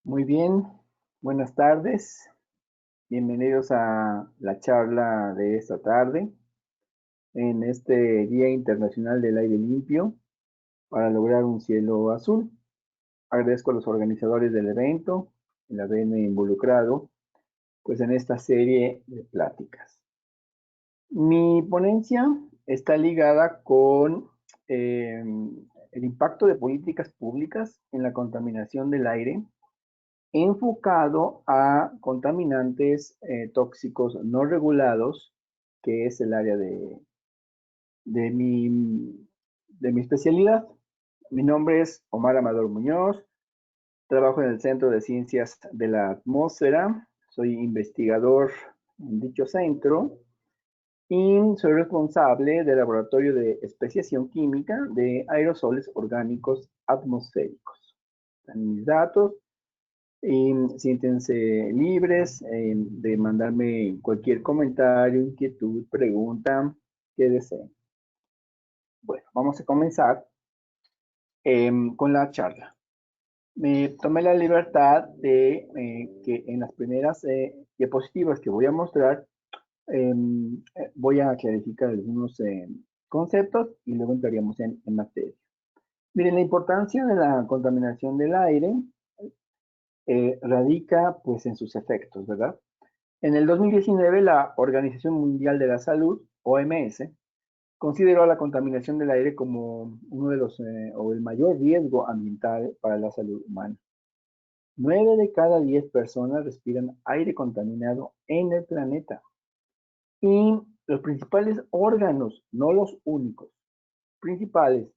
Muy bien, buenas tardes. Bienvenidos a la charla de esta tarde en este Día Internacional del Aire Limpio para lograr un cielo azul. Agradezco a los organizadores del evento, el haberme involucrado pues en esta serie de pláticas. Mi ponencia está ligada con el impacto de políticas públicas en la contaminación del aire enfocado a contaminantes tóxicos no regulados, que es el área de, mi, de mi especialidad. Mi nombre es Omar Amador Muñoz, trabajo en el Centro de Ciencias de la Atmósfera, soy investigador en dicho centro y soy responsable del Laboratorio de Especiación Química de Aerosoles Orgánicos Atmosféricos. Están mis datos. Y siéntense libres de mandarme cualquier comentario, inquietud, pregunta que deseen. Bueno, vamos a comenzar con la charla. Me tomé la libertad de que en las primeras diapositivas que voy a mostrar, voy a clarificar algunos conceptos y luego entraríamos en materia. Miren, la importancia de la contaminación del aire radica pues en sus efectos, ¿verdad? En el 2019, la Organización Mundial de la Salud, OMS, consideró la contaminación del aire como uno de los, o el mayor riesgo ambiental para la salud humana. 9 de cada 10 personas respiran aire contaminado en el planeta. Y los principales órganos, no los únicos, principales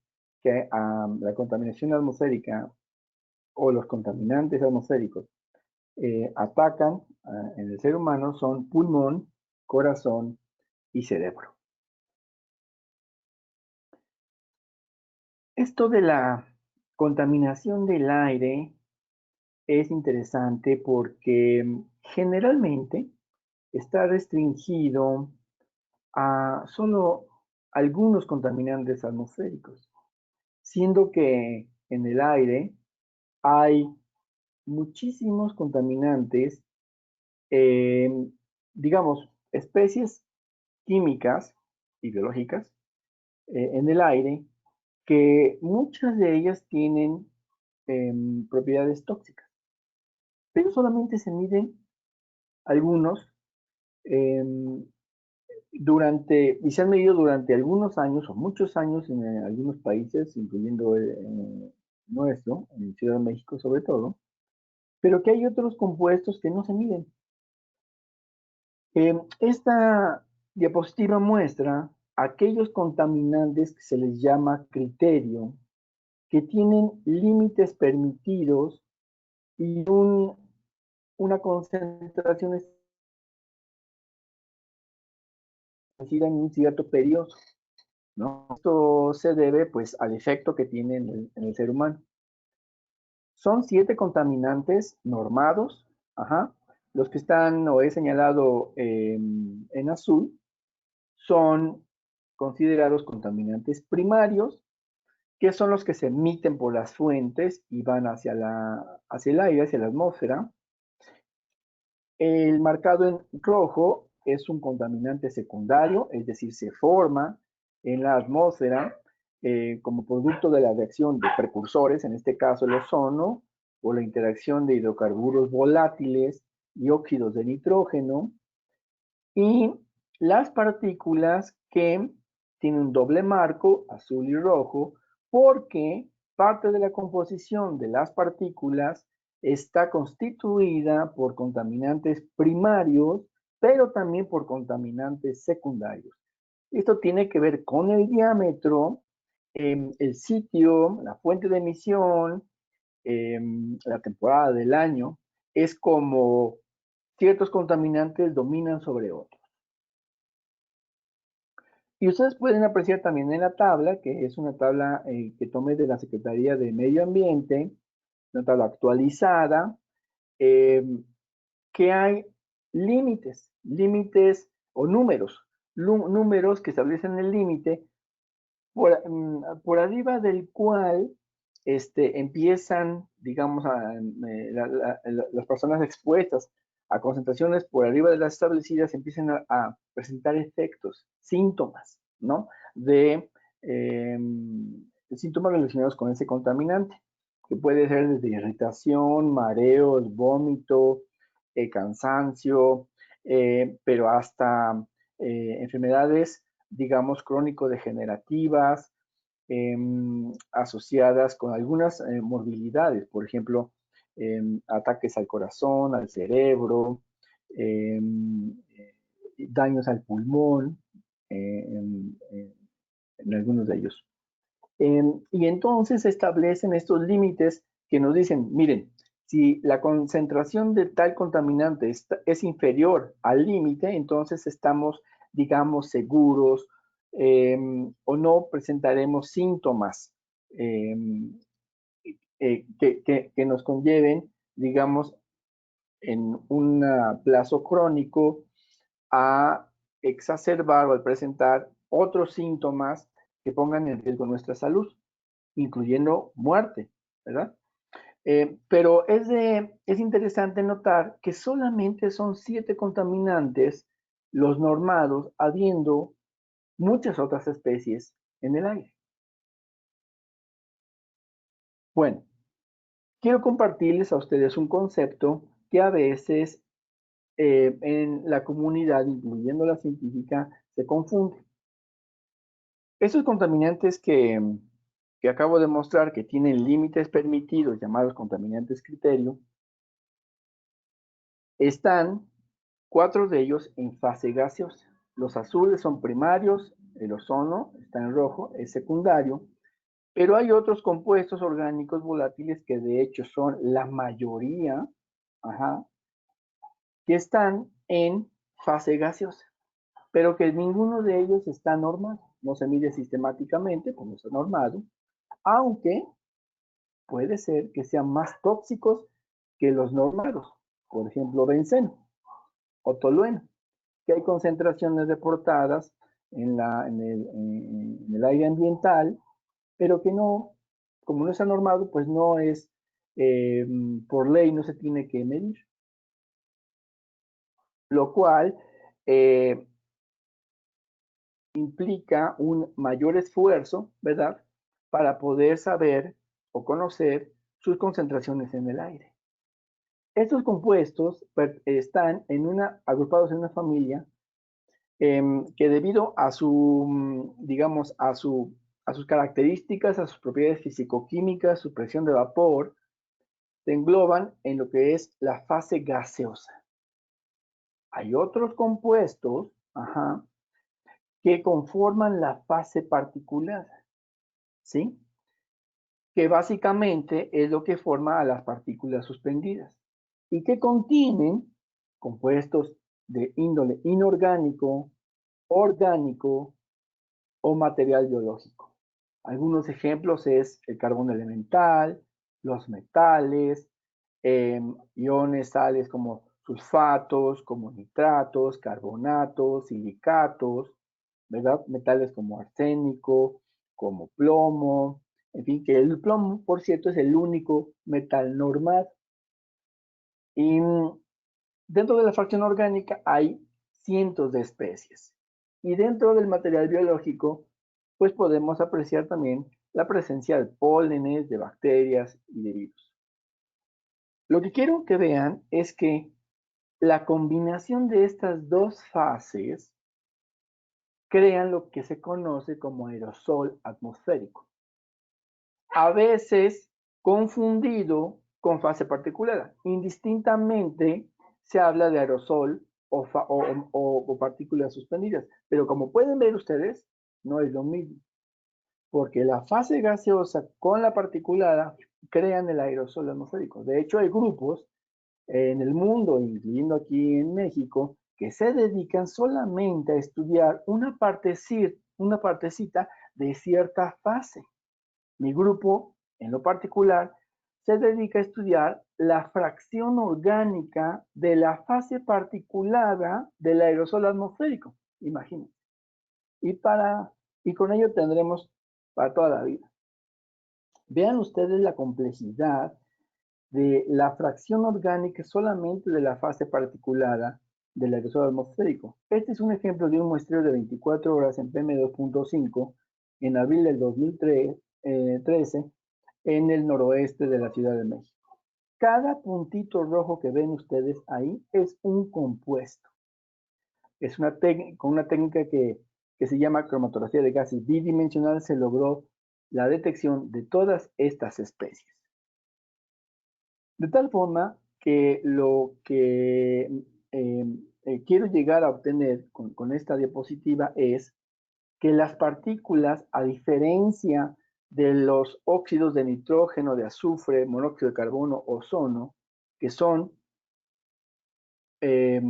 que la contaminación atmosférica o los contaminantes atmosféricos atacan en el ser humano son pulmón, corazón y cerebro. Esto de la contaminación del aire es interesante porque generalmente está restringido a solo algunos contaminantes atmosféricos, siendo que en el aire hay muchísimos contaminantes, eh, digamos, especies químicas y biológicas en el aire que muchas de ellas tienen propiedades tóxicas, pero solamente se miden algunos y se han medido durante algunos años o muchos años en algunos países, incluyendo nuestro, en Ciudad de México sobre todo, pero que hay otros compuestos que no se miden. Esta diapositiva muestra aquellos contaminantes que se les llama criterio, que tienen límites permitidos y una concentración establecida en un cierto periodo, ¿no? Esto se debe pues al efecto que tiene en el ser humano. Son 7 contaminantes normados, ajá. Los que están o he señalado en azul son considerados contaminantes primarios, que son los que se emiten por las fuentes y van hacia el aire, hacia la atmósfera. El marcado en rojo es un contaminante secundario, es decir, se forma en la atmósfera como producto de la reacción de precursores, en este caso el ozono, o la interacción de hidrocarburos volátiles y óxidos de nitrógeno, y las partículas que tienen un doble marco, azul y rojo, porque parte de la composición de las partículas está constituida por contaminantes primarios, pero también por contaminantes secundarios. Esto tiene que ver con el diámetro, el sitio, la fuente de emisión, la temporada del año. Es como ciertos contaminantes dominan sobre otros. Y ustedes pueden apreciar también en la tabla, que es una tabla que tomé de la Secretaría de Medio Ambiente, una tabla actualizada, eh, que hay límites o números que establecen el límite por arriba del cual empiezan, digamos, las personas expuestas a concentraciones por arriba de las establecidas empiezan a presentar efectos, síntomas, ¿no? Eh, síntomas relacionados con ese contaminante, que puede ser desde irritación, mareos, vómito, cansancio, pero hasta enfermedades, digamos, crónico-degenerativas, asociadas con algunas morbilidades, por ejemplo, ataques al corazón, al cerebro, daños al pulmón, en algunos de ellos. Y entonces se establecen estos límites que nos dicen, miren, si la concentración de tal contaminante es inferior al límite, entonces estamos, digamos, seguros o no presentaremos síntomas eh, que nos conlleven, digamos, en un plazo crónico a exacerbar o al presentar otros síntomas que pongan en riesgo nuestra salud, incluyendo muerte, ¿verdad? Pero es interesante notar que solamente son 7 contaminantes los normados, habiendo muchas otras especies en el aire. Bueno, quiero compartirles a ustedes un concepto que a veces en la comunidad, incluyendo la científica, se confunde. Esos contaminantes que acabo de mostrar que tienen límites permitidos, llamados contaminantes criterio, están 4 de ellos en fase gaseosa. Los azules son primarios, el ozono está en rojo, es secundario, pero hay otros compuestos orgánicos volátiles que de hecho son la mayoría, ajá, que están en fase gaseosa, pero que ninguno de ellos está normado. No se mide sistemáticamente, como está normado, aunque puede ser que sean más tóxicos que los normados. Por ejemplo, benceno o tolueno, que hay concentraciones reportadas en el aire ambiental, pero que no, como no está normado, pues no es, por ley no se tiene que medir. Lo cual eh, implica un mayor esfuerzo, ¿verdad? Para poder saber o conocer sus concentraciones en el aire. Estos compuestos están agrupados en una familia que debido a digamos, a sus características, a sus propiedades fisicoquímicas, su presión de vapor, se engloban en lo que es la fase gaseosa. Hay otros compuestos, ajá, que conforman la fase particular, ¿sí? Que básicamente es lo que forma a las partículas suspendidas y que contienen compuestos de índole inorgánico, orgánico o material biológico. Algunos ejemplos es el carbón elemental, los metales, iones sales como sulfatos, como nitratos, carbonatos, silicatos, ¿verdad? Metales como arsénico, como plomo, en fin, que el plomo, por cierto, es el único metal normal. Y dentro de la fracción orgánica hay cientos de especies. Y dentro del material biológico, pues podemos apreciar también la presencia de pólenes, de bacterias y de virus. Lo que quiero que vean es que la combinación de estas dos fases crean lo que se conoce como aerosol atmosférico. A veces confundido con fase particular. Indistintamente se habla de aerosol o partículas suspendidas, pero como pueden ver ustedes, no es lo mismo, porque la fase gaseosa con la particulada crean el aerosol atmosférico. De hecho, hay grupos en el mundo, incluyendo aquí en México, que se dedican solamente a estudiar una partecita de cierta fase. Mi grupo, en lo particular, se dedica a estudiar la fracción orgánica de la fase particulada del aerosol atmosférico. Imagínense. Y con ello tendremos para toda la vida. Vean ustedes la complejidad de la fracción orgánica solamente de la fase particulada del aerosol atmosférico. Este es un ejemplo de un muestreo de 24 horas en PM2.5 en abril del 2013 en el noroeste de la Ciudad de México. Cada puntito rojo que ven ustedes ahí es un compuesto. Es con una técnica que se llama cromatografía de gases bidimensional se logró la detección de todas estas especies. De tal forma que lo que quiero llegar a obtener con esta diapositiva es que las partículas, a diferencia de los óxidos de nitrógeno, de azufre, monóxido de carbono, ozono, que son eh,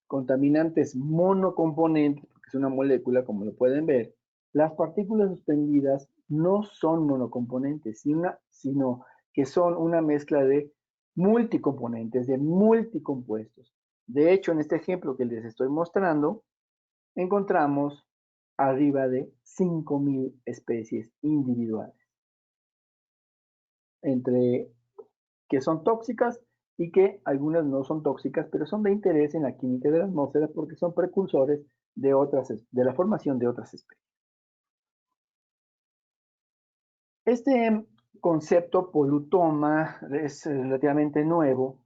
contaminantes monocomponentes, porque es una molécula, como lo pueden ver, las partículas suspendidas no son monocomponentes, sino que son una mezcla de multicomponentes, de multicompuestos. De hecho, en este ejemplo que les estoy mostrando, encontramos arriba de 5.000 especies individuales, entre que son tóxicas y que algunas no son tóxicas, pero son de interés en la química de la atmósfera porque son precursores de la formación de otras especies. Este concepto polutoma es relativamente nuevo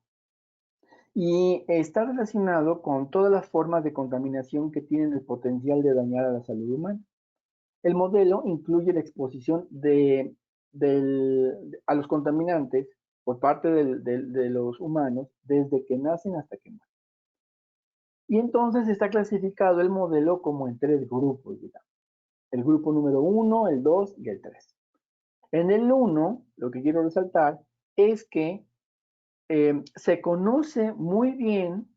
y está relacionado con todas las formas de contaminación que tienen el potencial de dañar a la salud humana. El modelo incluye la exposición a los contaminantes por parte de los humanos desde que nacen hasta que mueren. Y entonces está clasificado el modelo como en 3 grupos, digamos. El grupo número 1, el 2 y el 3. En el 1, lo que quiero resaltar es que se conoce muy bien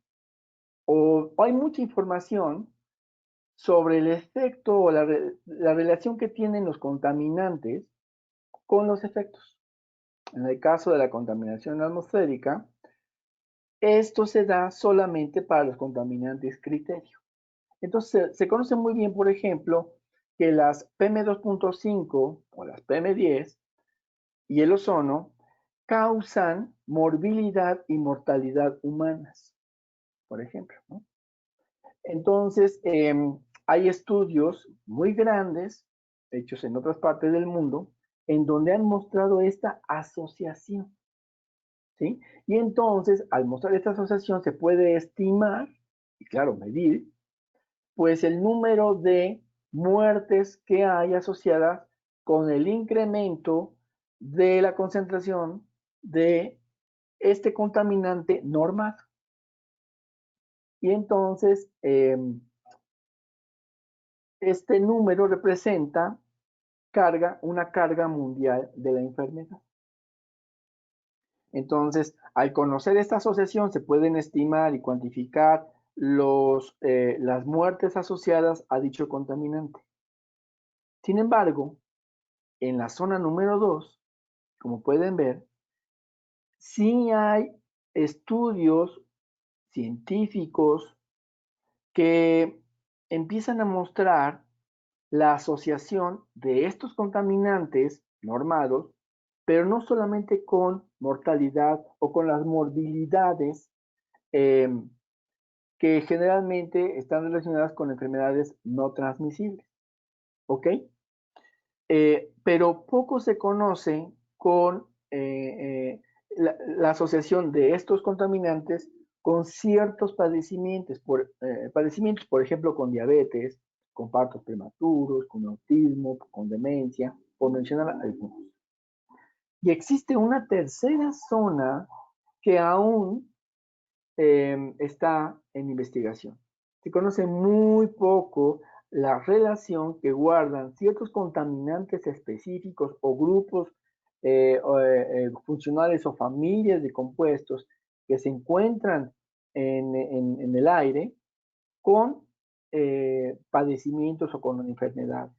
o hay mucha información sobre el efecto o la relación que tienen los contaminantes con los efectos. En el caso de la contaminación atmosférica, esto se da solamente para los contaminantes criterio. Entonces, se conoce muy bien, por ejemplo, que las PM2.5 o las PM10 y el ozono causan morbilidad y mortalidad humanas, por ejemplo, ¿no? Entonces, hay estudios muy grandes, hechos en otras partes del mundo, en donde han mostrado esta asociación, ¿sí? Y entonces, al mostrar esta asociación, se puede estimar, y claro, medir, pues el número de muertes que hay asociadas con el incremento de la concentración de este contaminante normal. Y entonces, este número representa una carga mundial de la enfermedad. Entonces, al conocer esta asociación, se pueden estimar y cuantificar las muertes asociadas a dicho contaminante. Sin embargo, en la zona número 2, como pueden ver, sí hay estudios científicos que empiezan a mostrar la asociación de estos contaminantes normados, pero no solamente con mortalidad o con las morbilidades eh, que generalmente están relacionadas con enfermedades no transmisibles, ¿ok? Pero poco se conoce con la asociación de estos contaminantes con ciertos padecimientos, por ejemplo, con diabetes, con partos prematuros, con autismo, con demencia, por mencionar algunos. Y existe una tercera zona que aún está en investigación. Se conoce muy poco la relación que guardan ciertos contaminantes específicos o grupos funcionales o familias de compuestos que se encuentran en el aire con padecimientos o con enfermedades.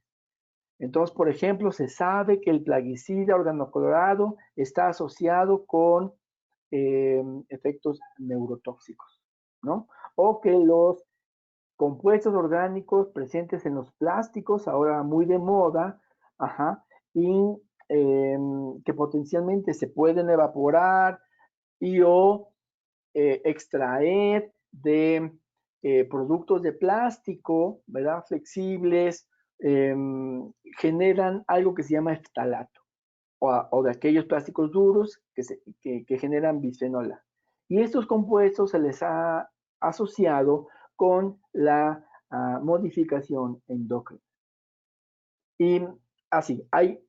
Entonces, por ejemplo, se sabe que el plaguicida organocolorado está asociado con efectos neurotóxicos, ¿no? O que los compuestos orgánicos presentes en los plásticos, ahora muy de moda, ajá, que potencialmente se pueden evaporar y o extraer de productos de plástico, ¿verdad? Flexibles, generan algo que se llama ftalato o de aquellos plásticos duros que generan bisfenol A. Y estos compuestos se les ha asociado con la modificación endocrina. Y así, hay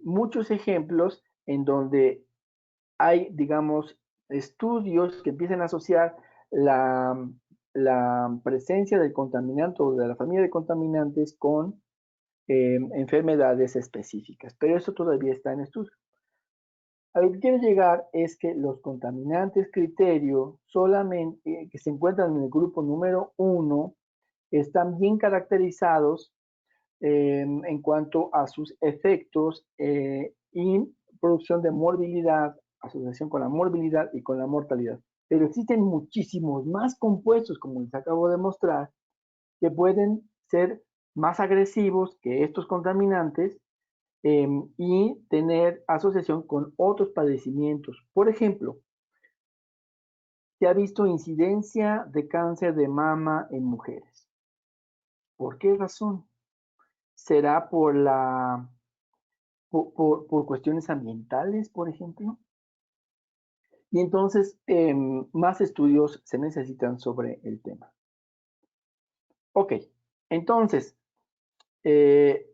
muchos ejemplos en donde hay, digamos, estudios que empiezan a asociar la, la presencia del contaminante o de la familia de contaminantes con enfermedades específicas, pero eso todavía está en estudio. A lo que quiero llegar es que los contaminantes criterio solamente que se encuentran en el grupo número 1 están bien caracterizados en cuanto a sus efectos y producción de morbilidad, asociación con la morbilidad y con la mortalidad. Pero existen muchísimos más compuestos, como les acabo de mostrar, que pueden ser más agresivos que estos contaminantes y tener asociación con otros padecimientos. Por ejemplo, se ha visto incidencia de cáncer de mama en mujeres. ¿Por qué razón? ¿Será por cuestiones ambientales, por ejemplo? Y entonces, más estudios se necesitan sobre el tema. Ok, entonces, eh,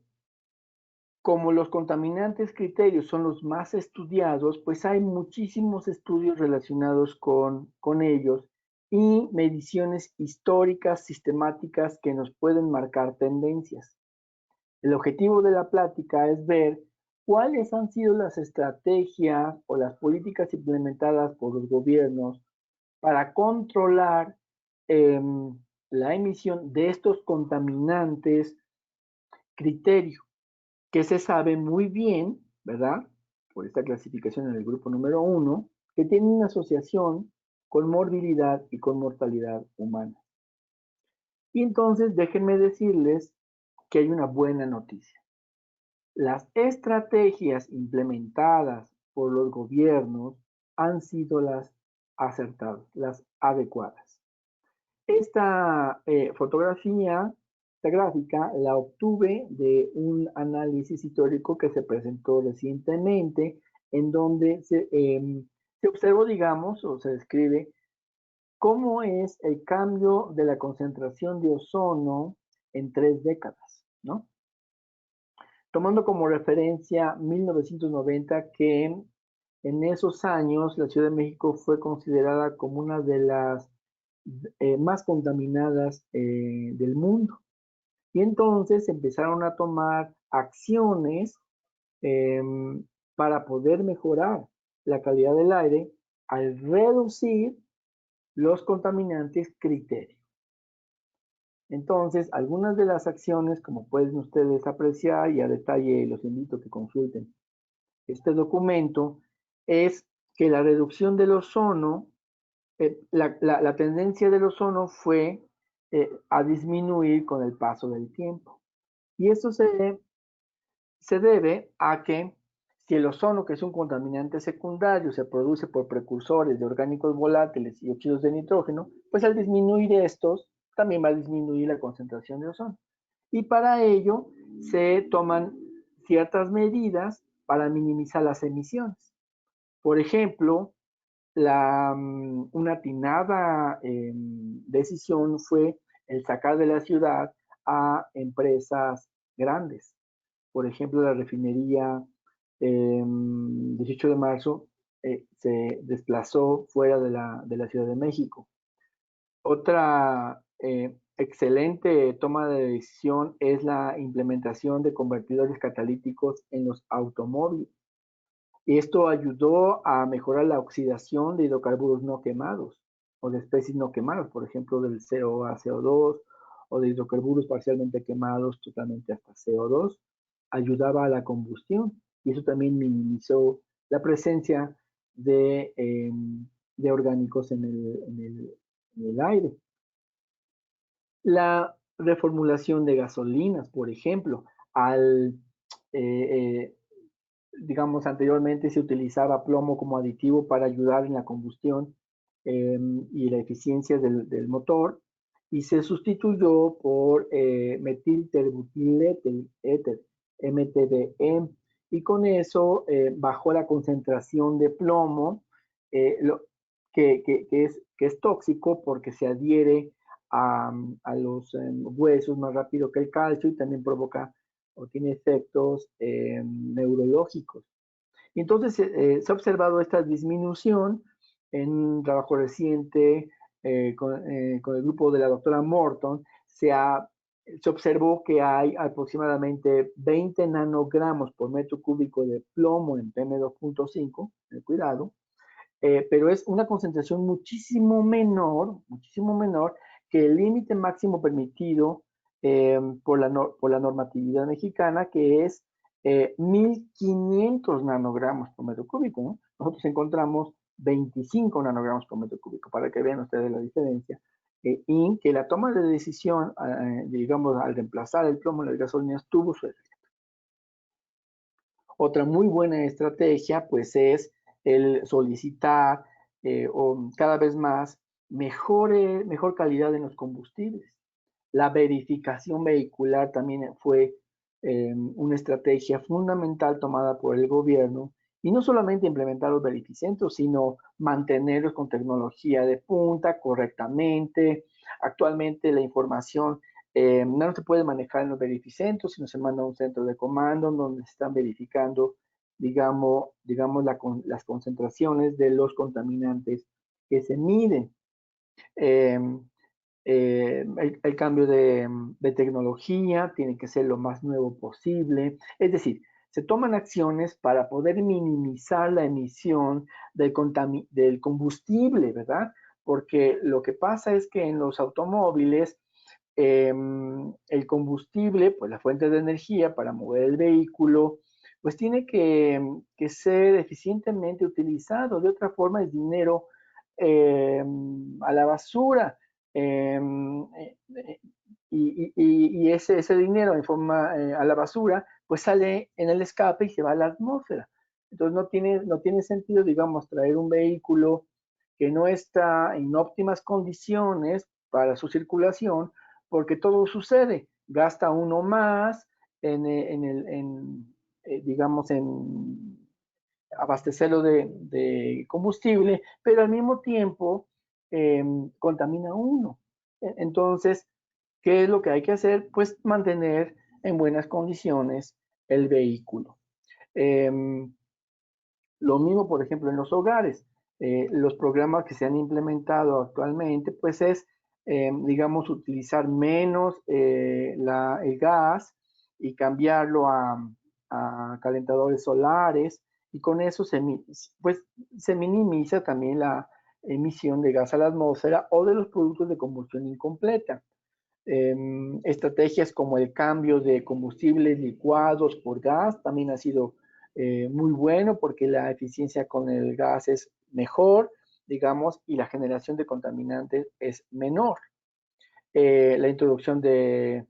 como los contaminantes criterios son los más estudiados, pues hay muchísimos estudios relacionados con ellos y mediciones históricas, sistemáticas que nos pueden marcar tendencias. El objetivo de la plática es ver cuáles han sido las estrategias o las políticas implementadas por los gobiernos para controlar eh, la emisión de estos contaminantes criterio, que se sabe muy bien, ¿verdad? Por esta clasificación en el grupo número 1, que tiene una asociación con morbilidad y con mortalidad humana. Y entonces déjenme decirles que hay una buena noticia. Las estrategias implementadas por los gobiernos han sido las acertadas, las adecuadas. Esta fotografía, esta gráfica, la obtuve de un análisis histórico que se presentó recientemente, en donde se observó, digamos, o se describe cómo es el cambio de la concentración de ozono en 3 décadas, ¿no? Tomando como referencia 1990, que en esos años la Ciudad de México fue considerada como una de las más contaminadas del mundo. Y entonces empezaron a tomar acciones eh, para poder mejorar la calidad del aire al reducir los contaminantes criterio. Entonces, algunas de las acciones, como pueden ustedes apreciar, y a detalle los invito a que consulten este documento, es que la reducción del ozono, la tendencia del ozono fue a disminuir con el paso del tiempo. Y esto se debe a que si el ozono, que es un contaminante secundario, se produce por precursores de orgánicos volátiles y óxidos de nitrógeno, pues al disminuir estos, también va a disminuir la concentración de ozono. Y para ello se toman ciertas medidas para minimizar las emisiones. Por ejemplo, una atinada decisión fue el sacar de la ciudad a empresas grandes. Por ejemplo, la refinería 18 de marzo se desplazó fuera de la Ciudad de México. Otra excelente toma de decisión es la implementación de convertidores catalíticos en los automóviles. Esto ayudó a mejorar la oxidación de hidrocarburos no quemados o de especies no quemadas, por ejemplo, del CO a CO2 o de hidrocarburos parcialmente quemados totalmente hasta CO2. Ayudaba a la combustión y eso también minimizó la presencia de orgánicos en el aire. La reformulación de gasolinas, por ejemplo, al eh, digamos, anteriormente se utilizaba plomo como aditivo para ayudar en la combustión y la eficiencia del motor, y se sustituyó por metilterbutiléter, MTBE, y con eso bajó la concentración de plomo, que es tóxico porque se adhiere a los huesos más rápido que el calcio y también provoca o tiene efectos neurológicos. Entonces, se ha observado esta disminución en un trabajo reciente con el grupo de la doctora Morton. Se observó que hay aproximadamente 20 nanogramos por metro cúbico de plomo en PM2.5, cuidado, pero es una concentración muchísimo menor que el límite máximo permitido por la normatividad mexicana, que es 1500 nanogramos por metro cúbico, ¿no? Nosotros encontramos 25 nanogramos por metro cúbico, para que vean ustedes la diferencia, y que la toma de decisión, digamos, al reemplazar el plomo en las gasolinas tuvo su efecto. Otra muy buena estrategia, pues, es el solicitar o cada vez más mejor calidad en los combustibles. La verificación vehicular también fue una estrategia fundamental tomada por el gobierno, y no solamente implementar los verificentros, sino mantenerlos con tecnología de punta correctamente. Actualmente la información no se puede manejar en los verificentros, sino se manda a un centro de comando donde se están verificando, digamos las concentraciones de los contaminantes que se miden. Eh, el cambio de tecnología tiene que ser lo más nuevo posible. Es decir, se toman acciones para poder minimizar la emisión del combustible, ¿verdad? Porque lo que pasa es que en los automóviles el combustible, pues la fuente de energía para mover el vehículo, pues tiene que ser eficientemente utilizado. De otra forma es dinero a la basura. Eh, y ese dinero en forma a la basura, pues sale en el escape y se va a la atmósfera. Entonces no tiene sentido, digamos, traer un vehículo que no está en óptimas condiciones para su circulación, porque todo sucede. Gasta uno más digamos, en abastecerlo de combustible, pero al mismo tiempo contamina uno. Entonces, ¿qué es lo que hay que hacer? Pues mantener en buenas condiciones el vehículo. Eh, lo mismo, por ejemplo, en los hogares. Los programas que se han implementado actualmente, pues es, digamos, utilizar menos el gas y cambiarlo a calentadores solares, y con eso pues, se minimiza también la emisión de gas a la atmósfera o de los productos de combustión incompleta. Estrategias como el cambio de combustibles licuados por gas también ha sido muy bueno, porque la eficiencia con el gas es mejor, digamos, y la generación de contaminantes es menor. La introducción de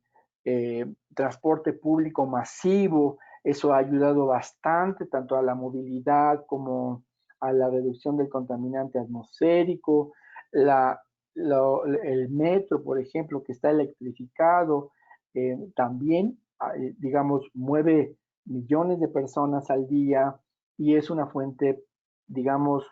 transporte público masivo, eso ha ayudado bastante tanto a la movilidad como a la reducción del contaminante atmosférico. El metro, por ejemplo, que está electrificado, también, digamos, mueve millones de personas al día y es una fuente, digamos,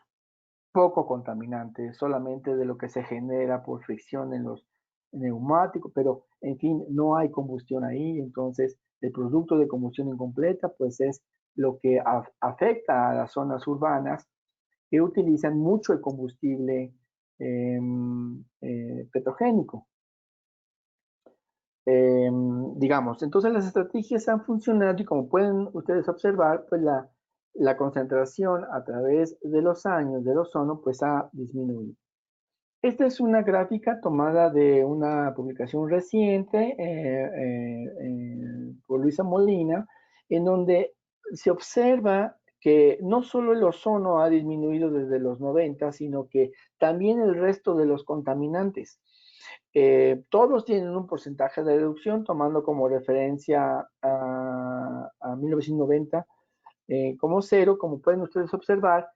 poco contaminante, solamente de lo que se genera por fricción en los neumáticos, pero en fin, no hay combustión ahí. Entonces el producto de combustión incompleta pues es lo que afecta a las zonas urbanas que utilizan mucho el combustible petrogénico. Digamos, entonces las estrategias han funcionado, y como pueden ustedes observar, pues la concentración a través de los años del ozono pues ha disminuido. Esta es una gráfica tomada de una publicación reciente por Luisa Molina, en donde se observa que no solo el ozono ha disminuido desde los 90, sino que también el resto de los contaminantes. Todos tienen un porcentaje de reducción, tomando como referencia a 1990, como cero, como pueden ustedes observar,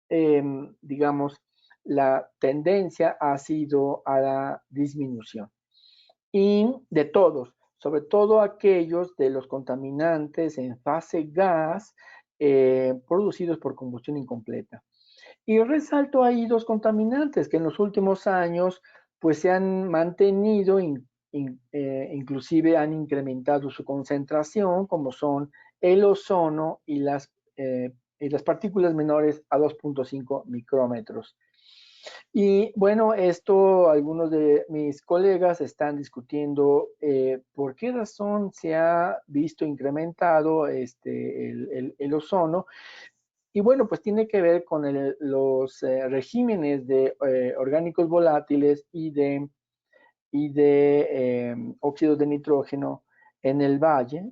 digamos, la tendencia ha sido a la disminución. Y de todos, sobre todo aquellos de los contaminantes en fase gas producidos por combustión incompleta. Y resalto ahí dos contaminantes que en los últimos años pues se han mantenido, inclusive han incrementado su concentración, como son el ozono y las partículas menores a 2.5 micrómetros. Y bueno, esto algunos de mis colegas están discutiendo por qué razón se ha visto incrementado el ozono. Y bueno, pues tiene que ver con los regímenes de orgánicos volátiles y de óxidos de nitrógeno en el valle,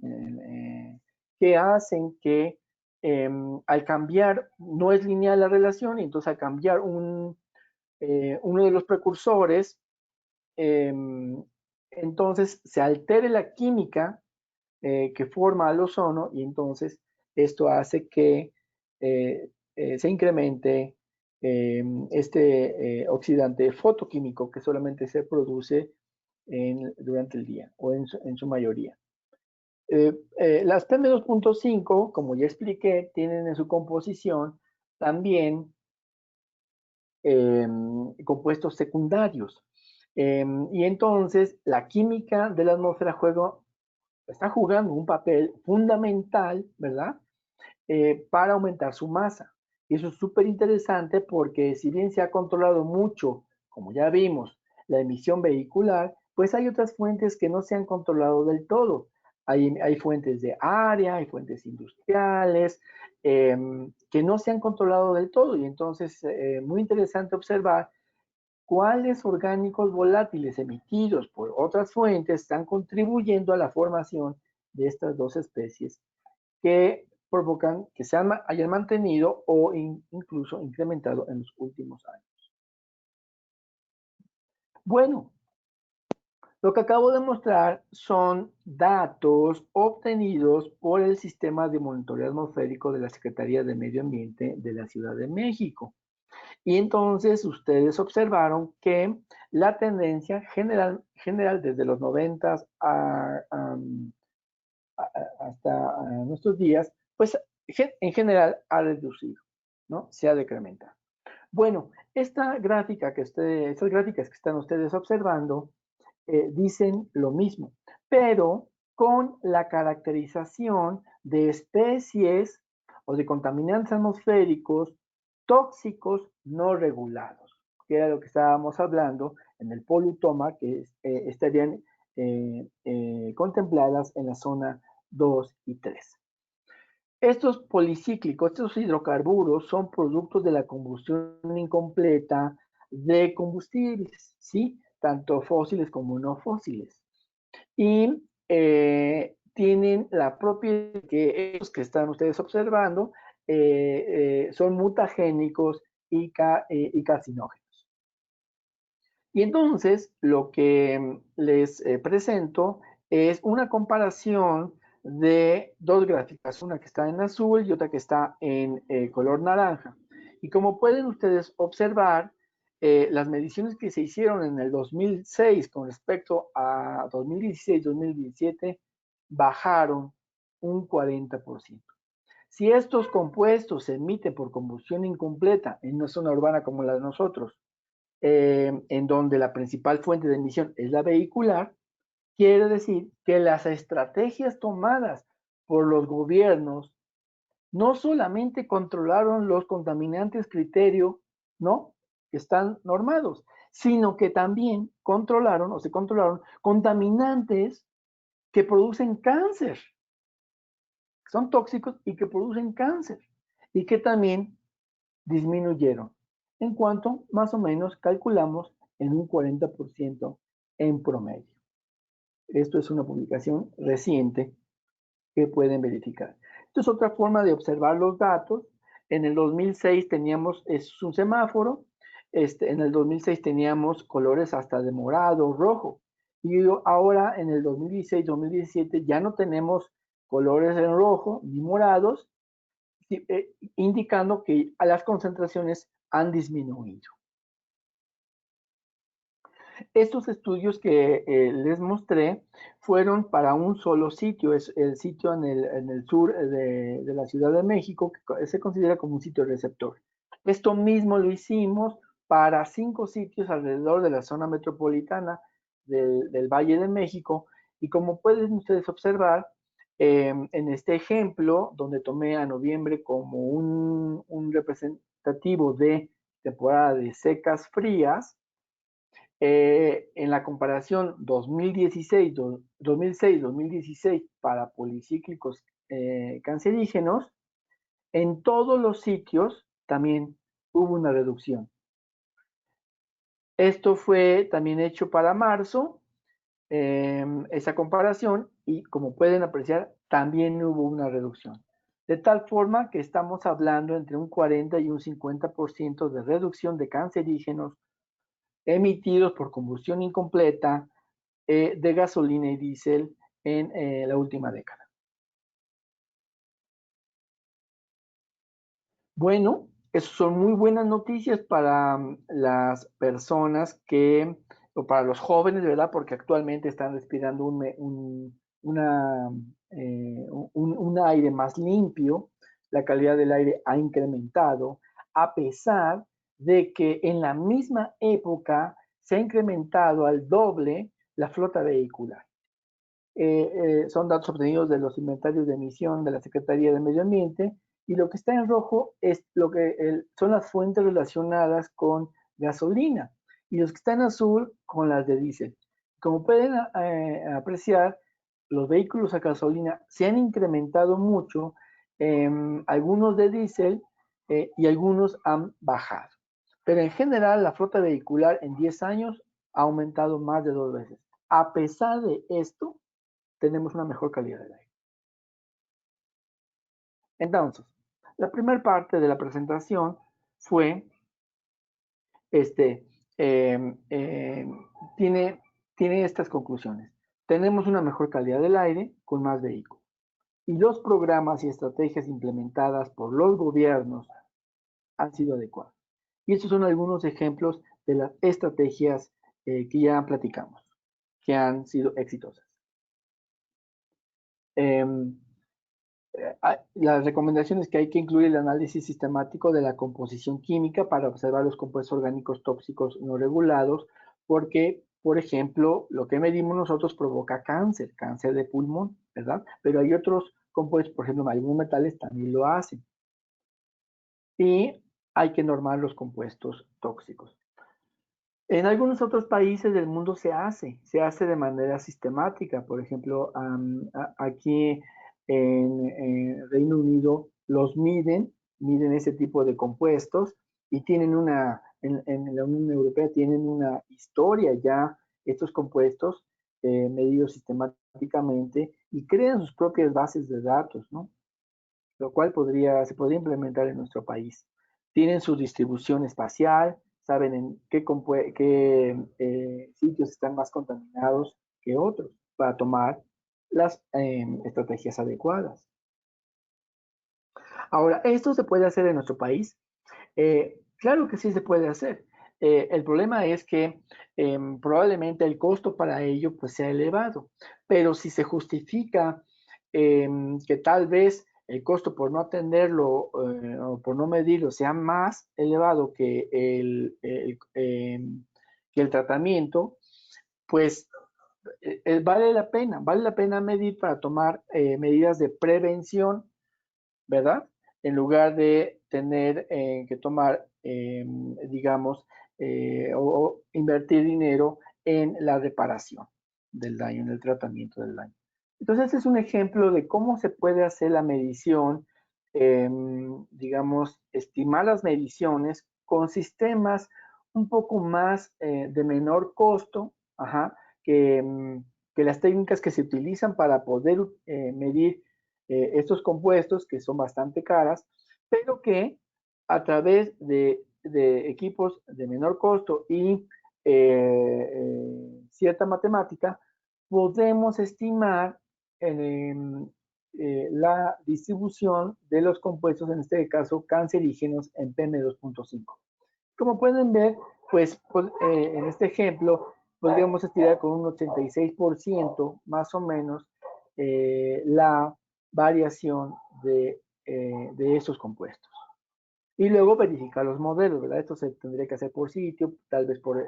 que hacen que al cambiar, no es lineal la relación, y entonces al cambiar uno de los precursores, entonces se altere la química que forma el ozono, y entonces esto hace que se incremente este oxidante fotoquímico que solamente se produce durante el día o en su mayoría. Las PM2.5, como ya expliqué, tienen en su composición también compuestos secundarios. Y entonces la química de la atmósfera está jugando un papel fundamental, ¿verdad? Para aumentar su masa. Y eso es súper interesante porque si bien se ha controlado mucho, como ya vimos, la emisión vehicular, pues hay otras fuentes que no se han controlado del todo. Hay fuentes de área, hay fuentes industriales, que no se han controlado del todo. Y entonces, muy interesante observar cuáles orgánicos volátiles emitidos por otras fuentes están contribuyendo a la formación de estas dos especies que provocan que se hayan mantenido o incluso incrementado en los últimos años. Bueno, lo que acabo de mostrar son datos obtenidos por el sistema de monitoreo atmosférico de la Secretaría de Medio Ambiente de la Ciudad de México. Y entonces ustedes observaron que la tendencia general desde los 90 hasta nuestros días, pues en general ha reducido, ¿no? Se ha decrementado. Bueno, estas gráficas que están ustedes observando dicen lo mismo, pero con la caracterización de especies o de contaminantes atmosféricos tóxicos no regulados, que era lo que estábamos hablando en el polutoma, que estarían contempladas en la zona 2 y 3. Estos policíclicos, estos hidrocarburos, son productos de la combustión incompleta de combustibles, ¿sí? Tanto fósiles como no fósiles. Y tienen la propiedad que estos que están ustedes observando son mutagénicos y carcinógenos. Y entonces lo que les presento es una comparación de dos gráficas, una que está en azul y otra que está en color naranja. Y como pueden ustedes observar, las mediciones que se hicieron en el 2006 con respecto a 2016-2017 bajaron un 40%. Si estos compuestos se emiten por combustión incompleta en una zona urbana como la de nosotros, en donde la principal fuente de emisión es la vehicular, quiere decir que las estrategias tomadas por los gobiernos no solamente controlaron los contaminantes criterio, ¿no? Que están normados, sino que también controlaron o se controlaron contaminantes que producen cáncer, que son tóxicos y que producen cáncer, y que también disminuyeron, en cuanto más o menos calculamos en un 40% en promedio. Esto es una publicación reciente que pueden verificar. Esto es otra forma de observar los datos. En el 2006 teníamos, es un semáforo, en el 2006 teníamos colores hasta de morado, rojo, y ahora en el 2016-2017 ya no tenemos colores en rojo ni morados, indicando que las concentraciones han disminuido. Estos estudios que les mostré fueron para un solo sitio, es el sitio en el sur de la Ciudad de México, que se considera como un sitio receptor. Esto mismo lo hicimos para 5 sitios alrededor de la zona metropolitana del Valle de México, y como pueden ustedes observar, en este ejemplo, donde tomé a noviembre como un representativo de temporada de secas frías, en la comparación 2006-2016 para policíclicos cancerígenos, en todos los sitios también hubo una reducción. Esto fue también hecho para marzo, esa comparación, y como pueden apreciar, también hubo una reducción. De tal forma que estamos hablando entre un 40 y un 50% de reducción de cancerígenos emitidos por combustión incompleta de gasolina y diésel en la última década. Bueno, eso son muy buenas noticias para las personas o para los jóvenes, ¿verdad? Porque actualmente están respirando un aire más limpio, la calidad del aire ha incrementado, a pesar de que en la misma época se ha incrementado al doble la flota vehicular. Son datos obtenidos de los inventarios de emisión de la Secretaría de Medio Ambiente, y lo que está en rojo es son las fuentes relacionadas con gasolina, y los que están en azul con las de diésel. Como pueden apreciar, los vehículos a gasolina se han incrementado mucho, algunos de diésel y algunos han bajado. Pero en general la flota vehicular en 10 años ha aumentado más de 2 veces. A pesar de esto, tenemos una mejor calidad del aire. Entonces, la primera parte de la presentación fue, este, eh, eh, tiene, tiene estas conclusiones. Tenemos una mejor calidad del aire con más vehículos. Y los programas y estrategias implementadas por los gobiernos han sido adecuados. Y estos son algunos ejemplos de las estrategias que ya platicamos, que han sido exitosas. Las recomendaciones que hay que incluir el análisis sistemático de la composición química para observar los compuestos orgánicos tóxicos no regulados, porque, por ejemplo, lo que medimos nosotros provoca cáncer de pulmón, ¿verdad? Pero hay otros compuestos, por ejemplo, algunos metales también lo hacen. Y hay que normar los compuestos tóxicos. En algunos otros países del mundo se hace de manera sistemática. Por ejemplo, aquí en Reino Unido los miden ese tipo de compuestos, y tienen en la Unión Europea tienen una historia ya, estos compuestos medidos sistemáticamente, y crean sus propias bases de datos, ¿no? Lo cual se podría implementar en nuestro país. Tienen su distribución espacial, saben en qué sitios están más contaminados que otros, para tomar las estrategias adecuadas. Ahora, ¿esto se puede hacer en nuestro país? Claro que sí se puede hacer. El problema es que probablemente el costo para ello pues sea elevado, pero si se justifica que tal vez el costo por no atenderlo o por no medirlo sea más elevado que que el tratamiento, pues vale la pena medir para tomar medidas de prevención, ¿verdad? En lugar de tener que tomar, digamos, o invertir dinero en la reparación del daño, en el tratamiento del daño. Entonces, este es un ejemplo de cómo se puede hacer la medición, digamos, estimar las mediciones con sistemas un poco más de menor costo, ajá, que las técnicas que se utilizan para poder medir estos compuestos, que son bastante caras, pero que a través de equipos de menor costo y cierta matemática, podemos estimar la distribución de los compuestos, en este caso cancerígenos, en PM2.5. Como pueden ver, pues en este ejemplo podríamos estirar con un 86% más o menos la variación de esos compuestos. Y luego verificar los modelos, ¿verdad? Esto se tendría que hacer por sitio, tal vez por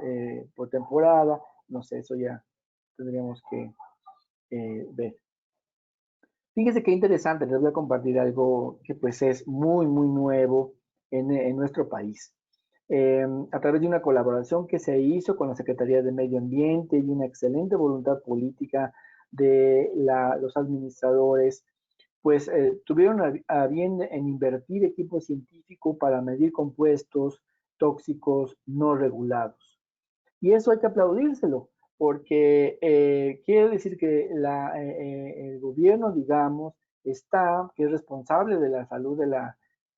temporada, no sé, eso ya tendríamos que ver. Fíjense qué interesante, les voy a compartir algo que pues es muy, muy nuevo en nuestro país. A través de una colaboración que se hizo con la Secretaría de Medio Ambiente y una excelente voluntad política de los administradores, pues tuvieron a bien en invertir equipo científico para medir compuestos tóxicos no regulados. Y eso hay que aplaudírselo, porque quiere decir que el gobierno, digamos, que es responsable de la salud de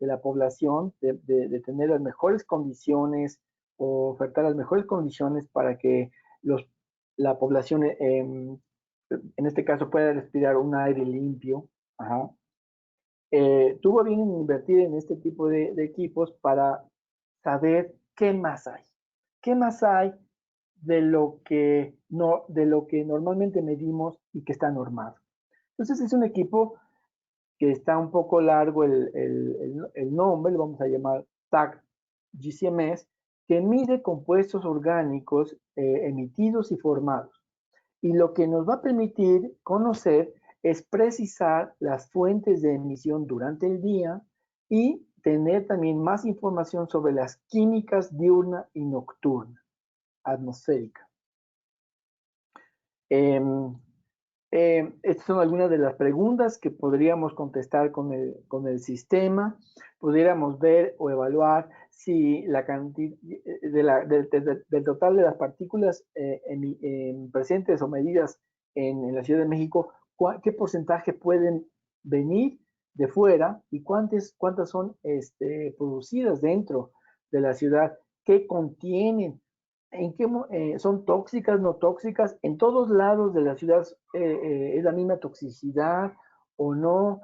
la población, de tener las mejores condiciones o ofertar las mejores condiciones para que la población, en este caso, pueda respirar un aire limpio. Ajá. Tuvo bien invertir en este tipo de equipos para saber qué más hay. ¿Qué más hay de lo que normalmente medimos y que está normado? Entonces es un equipo que está un poco largo el nombre, lo vamos a llamar TAG GCMS, que mide compuestos orgánicos emitidos y formados. Y lo que nos va a permitir conocer es precisar las fuentes de emisión durante el día y tener también más información sobre las químicas diurna y nocturna, atmosférica. Estas son algunas de las preguntas que podríamos contestar con el sistema. Pudiéramos ver o evaluar si la cantidad del total de las partículas presentes o medidas en la Ciudad de México, qué porcentaje pueden venir de fuera y cuántas son producidas dentro de la ciudad, qué contienen, en qué son tóxicas, no tóxicas, en todos lados de la ciudad es la misma toxicidad o no.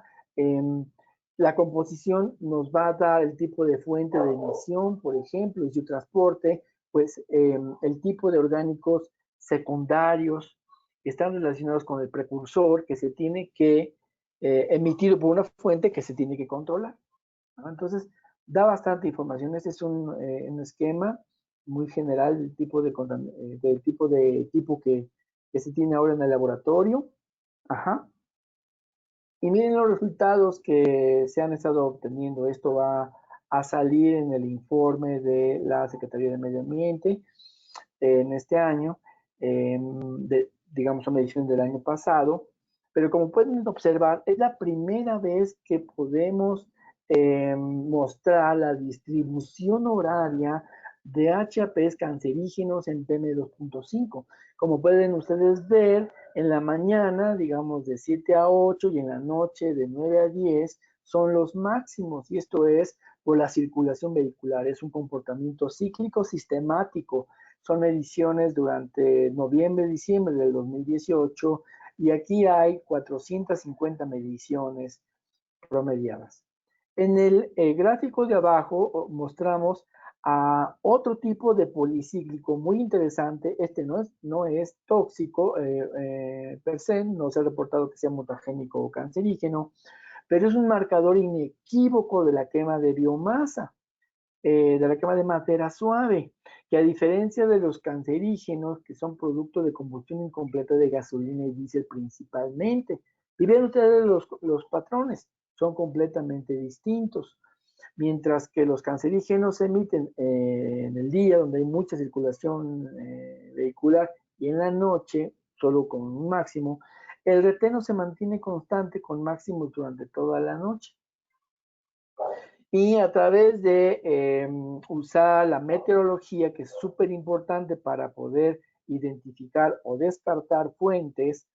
La composición nos va a dar el tipo de fuente de emisión, por ejemplo, y su transporte, pues el tipo de orgánicos secundarios que están relacionados con el precursor que se tiene que emitir por una fuente que se tiene que controlar, ¿no? Entonces, da bastante información. Este es un esquema muy general del tipo de equipo que se tiene ahora en el laboratorio. Ajá. Y miren los resultados que se han estado obteniendo. Esto va a salir en el informe de la Secretaría de Medio Ambiente en este año, digamos, una edición del año pasado. Pero como pueden observar, es la primera vez que podemos mostrar la distribución horaria de HAPs cancerígenos en PM2.5. Como pueden ustedes ver, en la mañana, digamos, de 7 a 8 y en la noche de 9 a 10 son los máximos, y esto es por la circulación vehicular. Es un comportamiento cíclico sistemático. Son mediciones durante noviembre, diciembre del 2018, y aquí hay 450 mediciones promediadas. En el gráfico de abajo mostramos a otro tipo de policíclico muy interesante. Este no es tóxico per se, no se ha reportado que sea mutagénico o cancerígeno, pero es un marcador inequívoco de la quema de biomasa, de la quema de madera suave, que a diferencia de los cancerígenos, que son producto de combustión incompleta de gasolina y diésel principalmente, y ven ustedes los patrones, son completamente distintos. Mientras que los cancerígenos se emiten en el día, donde hay mucha circulación vehicular, y en la noche, solo con un máximo, el reteno se mantiene constante con máximos durante toda la noche. Y a través de usar la meteorología, que es súper importante para poder identificar o descartar fuentes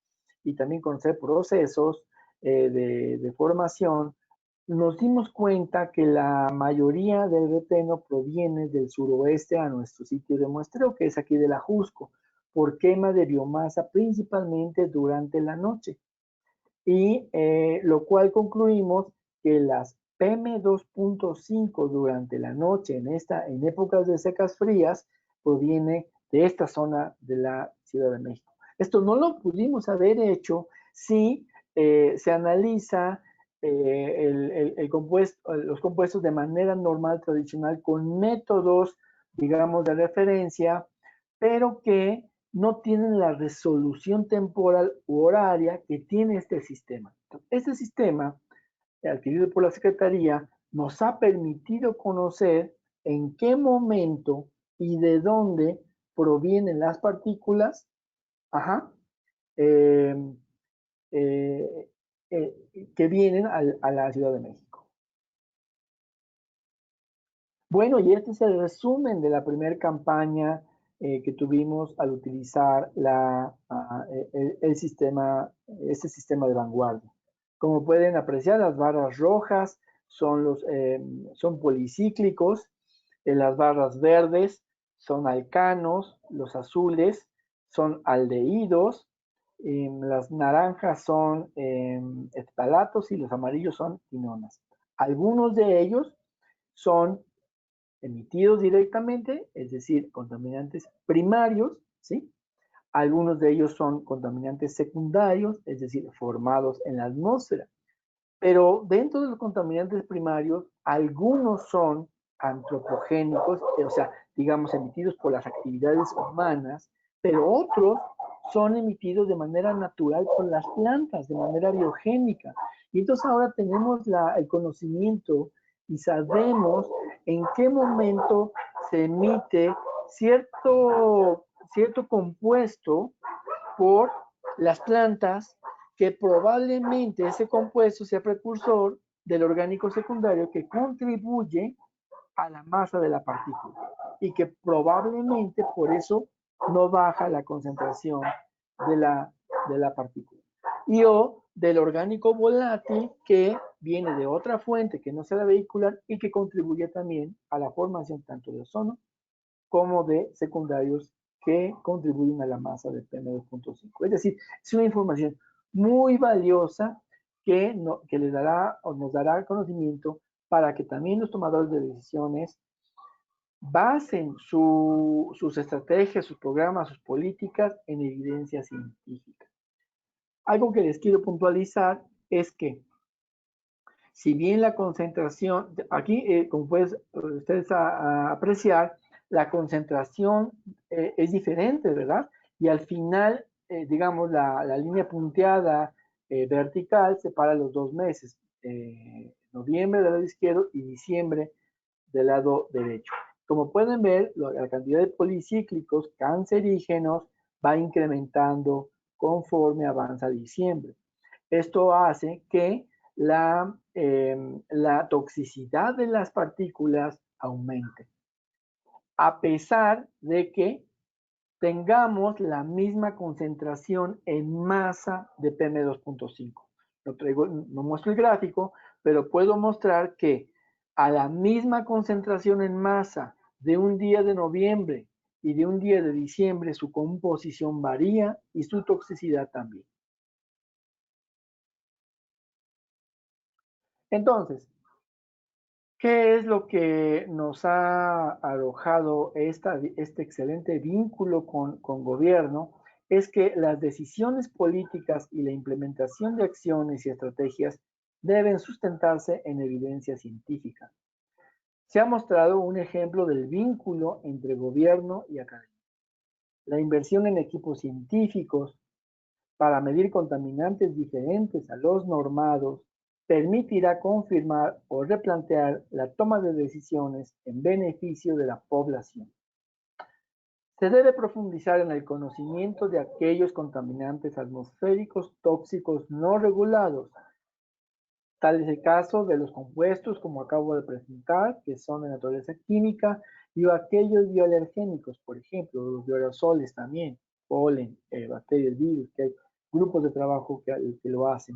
y también conocer procesos de formación, nos dimos cuenta que la mayoría del reteno proviene del suroeste a nuestro sitio de muestreo, que es aquí de la Jusco, por quema de biomasa principalmente durante la noche. y lo cual concluimos que las PM2.5 durante la noche en épocas de secas frías proviene de esta zona de la Ciudad de México. Esto no lo pudimos haber hecho si se analiza los compuestos de manera normal, tradicional, con métodos, digamos, de referencia, pero que no tienen la resolución temporal u horaria que tiene este sistema. Este sistema, adquirido por la Secretaría, nos ha permitido conocer en qué momento y de dónde provienen las partículas, ajá, eh, eh, que vienen a la Ciudad de México. Bueno, y este es el resumen de la primera campaña que tuvimos al utilizar el sistema, este sistema de vanguardia. Como pueden apreciar, las barras rojas son policíclicos, las barras verdes son alcanos, los azules son aldehídos, las naranjas son estalatos y los amarillos son quinonas. Algunos de ellos son emitidos directamente, es decir, contaminantes primarios, ¿sí? Algunos de ellos son contaminantes secundarios, es decir, formados en la atmósfera. Pero dentro de los contaminantes primarios, algunos son antropogénicos, o sea, digamos, emitidos por las actividades humanas, pero otros son emitidos de manera natural por las plantas, de manera biogénica. Y entonces ahora tenemos el conocimiento y sabemos en qué momento se emite cierto compuesto por las plantas, que probablemente ese compuesto sea precursor del orgánico secundario que contribuye a la masa de la partícula y que probablemente por eso no baja la concentración de la partícula. Y o del orgánico volátil que viene de otra fuente que no sea la vehicular y que contribuye también a la formación tanto de ozono como de secundarios que contribuyen a la masa de PM2.5. Es decir, es una información muy valiosa que les dará o nos dará conocimiento para que también los tomadores de decisiones basen sus estrategias, sus programas, sus políticas en evidencia científica. Algo que les quiero puntualizar es que si bien la concentración, aquí como pueden ustedes apreciar, la concentración es diferente, ¿verdad? Y al final, digamos, la línea punteada vertical separa los 2 meses, noviembre del lado izquierdo y diciembre del lado derecho. Como pueden ver, la cantidad de policíclicos cancerígenos va incrementando conforme avanza diciembre. Esto hace que la toxicidad de las partículas aumente, a pesar de que tengamos la misma concentración en masa de PM2.5. No muestro el gráfico, pero puedo mostrar que a la misma concentración en masa de un día de noviembre y de un día de diciembre, su composición varía y su toxicidad también. Entonces, ¿qué es lo que nos ha arrojado este excelente vínculo con gobierno? Es que las decisiones políticas y la implementación de acciones y estrategias deben sustentarse en evidencia científica. Se ha mostrado un ejemplo del vínculo entre gobierno y academia. La inversión en equipos científicos para medir contaminantes diferentes a los normados permitirá confirmar o replantear la toma de decisiones en beneficio de la población. Se debe profundizar en el conocimiento de aquellos contaminantes atmosféricos tóxicos no regulados. Tal es el caso de los compuestos, como acabo de presentar, que son de naturaleza química, y aquellos bioalergénicos, por ejemplo, los bioaerosoles también, polen, bacterias, virus, que hay grupos de trabajo que lo hacen,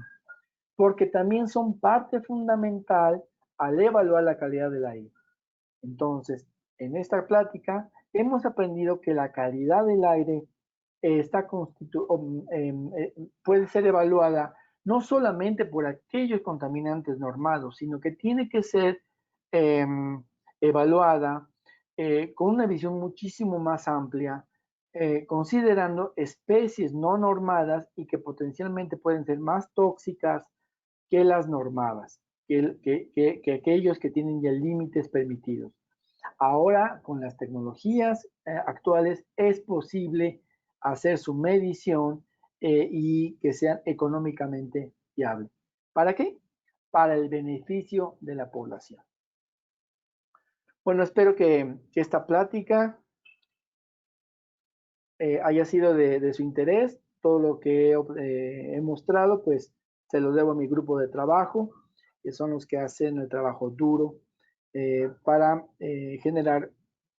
porque también son parte fundamental al evaluar la calidad del aire. Entonces, en esta plática hemos aprendido que la calidad del aire puede ser evaluada no solamente por aquellos contaminantes normados, sino que tiene que ser eh, evaluada con una visión muchísimo más amplia, considerando especies no normadas y que potencialmente pueden ser más tóxicas que las normadas, que aquellos que tienen ya límites permitidos. Ahora, con las tecnologías actuales, es posible hacer su medición y que sean económicamente viables. ¿Para qué? Para el beneficio de la población. Bueno, espero que esta plática haya sido de su interés. Todo lo que he mostrado, pues se lo debo a mi grupo de trabajo, que son los que hacen el trabajo duro para generar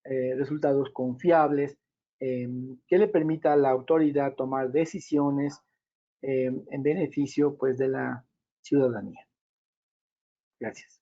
resultados confiables que le permita a la autoridad tomar decisiones en beneficio pues, de la ciudadanía. Gracias.